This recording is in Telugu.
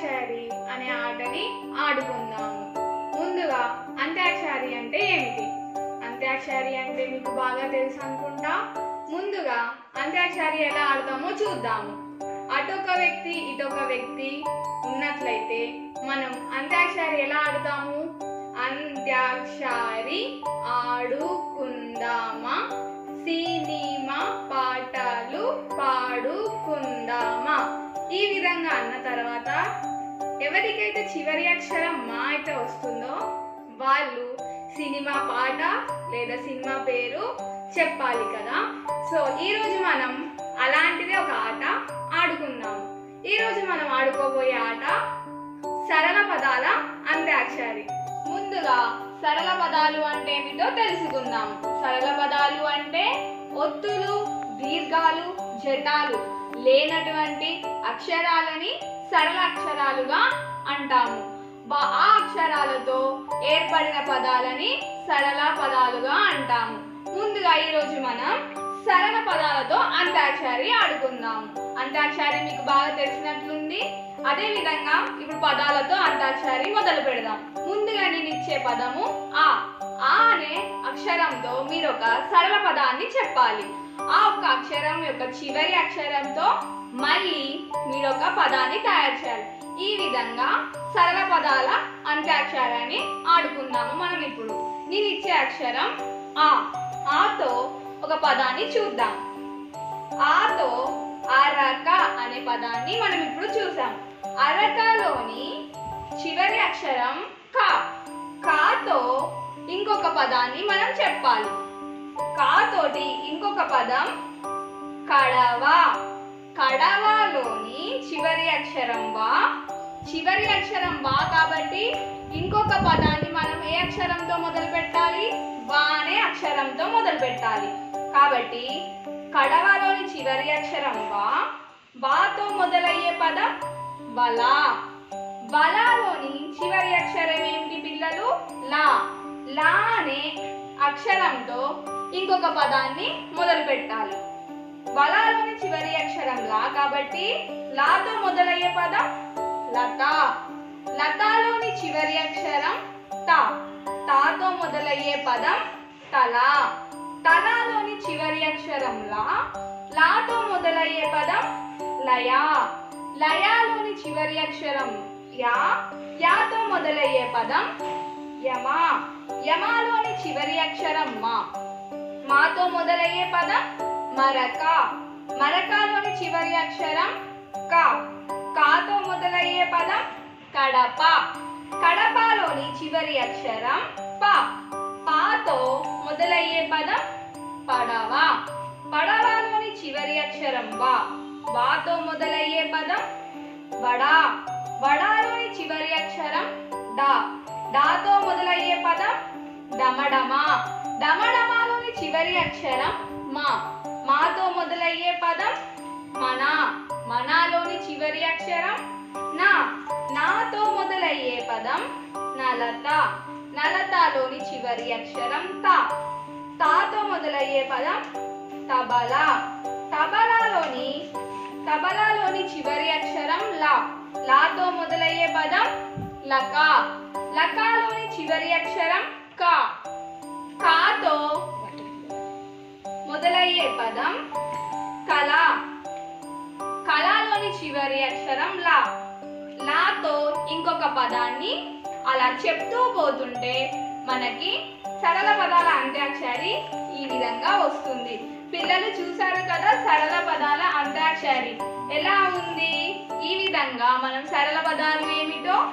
అంత్యాక్షరి అనే ఆటని ఆడుకుందాము. ముందుగా అంత్యాక్షరి అంటే ఏమిటి? అంత్యాక్షరి అంటే మీకు బాగా తెలుసు అనుకుంటా. ముందుగా అంత్యాక్షరి ఎలా ఆడతామో చూద్దాము. అటొక వ్యక్తి ఇటొక వ్యక్తి ఉన్నట్లయితే మనం అంత్యాక్షరి ఎలా ఆడతాము? అంత్యాక్షరి ఆడుకుందామా, సినిమా పాటలు పాడుకుందామా. ఈ విధంగా అన్న తర్వాత ఎవరికైతే చివరి అక్షరం మా అయితే వస్తుందో వాళ్ళు సినిమా పాట లేదా సినిమా పేరు చెప్పాలి కదా. సో ఈరోజు మనం అలాంటిదే ఒక ఆట ఆడుకుందాము. ఈరోజు మనం ఆడుకోబోయే ఆట సరళ పదాల అంత్యాక్షరి. ముందుగా సరళ పదాలు అంటే ఏమిటో తెలుసుకుందాం. సరళ పదాలు అంటే ఒత్తులు, దీర్ఘాలు, జటాలు లేనటువంటి అక్షరాలని సరళ అక్షరాలుగా అంటాము. ఆ అక్షరాలతో ఏర్పడిన పదాలని సరళ పదాలుగా అంటాము. ముందుగా ఈరోజు మనం సరళ పదాలతో అంత్యాక్షరి ఆడుకుందాము. అంత్యాక్షరి మీకు బాగా తెలిసినట్లుంది. అదే విధంగా ఇప్పుడు పదాలతో అంత్యాక్షరి మొదలు పెడదాం. ముందుగా నేను ఇచ్చే పదము ఆ. ఆ అనే అక్షరంతో మీరు ఒక సరళ పదాన్ని చెప్పాలి. ఆ ఒక్క అక్షరం యొక్క చివరి అక్షరంతో మళ్ళీ మీరు ఒక పదాన్ని తయారు చేయాలి. ఈ విధంగా సరళ పదాల అంత్యాక్షరాన్ని ఆడుకుందాము మనం ఇప్పుడు. నేను ఇచ్చే అక్షరం ఆ. ఆతో ఒక పదాన్ని చూద్దాం. ఆతో అరక అనే పదాన్ని మనం ఇప్పుడు చూసాం. అరకలోని చివరి అక్షరం కా. కాతో ఇంకొక పదాన్ని మనం చెప్పాలి. కాతోటి ఇంకొక పదం కడవ. కడవలోని చివరి అక్షరం వా. చివరి అక్షరం వా కాబట్టి ఇంకొక పదాన్ని మనం ఏ అక్షరంతో మొదలు పెట్టాలి? వా అనే అక్షరంతో మొదలు పెట్టాలి. కాబట్టి కడవలోని చివరి అక్షరం వా. వాతో మొదలయ్యే పదం బల. బలలోని చివరి అక్షరం ఏమిటి పిల్లలు? లా. లా అనే అక్షరంతో ఇంకొక పదాన్ని మొదలు పెట్టాలి. బలలోని చివరి అక్షరం లా కాబట్టి లాతో మొదలయ్యే పదం లత. లతలోని చివరి అక్షరం తా. తాతో మొదలయ్యే పదం తల. తలలోని చివరి అక్షరం లా. లాతో మొదలయ్యే పదం లయ. లయలోని చివరి అక్షరం యా. యాతో మొదలయ్యే పదం యమ. యమలోని చివరి అక్షరం మా. మాతో మొదలయ్యే పదం మరక. మరకలోని చివరి అక్షరం కా. కాతో మొదలయ్యే పదం కడప. కడపలోని చివరి అక్షరం ప. పాతో మొదలయ్యే పదం పడవ. పడవలోని చివరి అక్షరం వా. వాతో మొదలయ్యే పదం వడ. వడలోని చివరి అక్షరం డా. డాతో మొదలయ్యే పదం డమడమ. డమడమలోని చివరి అక్షరం మా. మాతో మొదలయ్యే పదం మన. మనలోని చివరి అక్షరం నా. నాతో మొదలయ్యే పదం నలత. నలతలోని చివరి అక్షరం తా. తాతో మొదలయ్యే పదం తబల. తబలలోని చివరి అక్షరం లా. లాతో మొదలయ్యే పదం లక. లకలోని చివరి అక్షరం కా. కాతో మొదలయ్యే పదం కళ. కళలోని చివరి అక్షరం లా. లాతో ఇంకొక పదాన్ని అలా చెప్తూ పోతుంటే మనకి సరళ పదాల అంత్యాక్షరి ఈ విధంగా వస్తుంది. పిల్లలు చూసారు కదా సరళ పదాల అంత్యాక్షరి ఎలా ఉంది. ఈ విధంగా మనం సరళ పదాలు ఏమిటో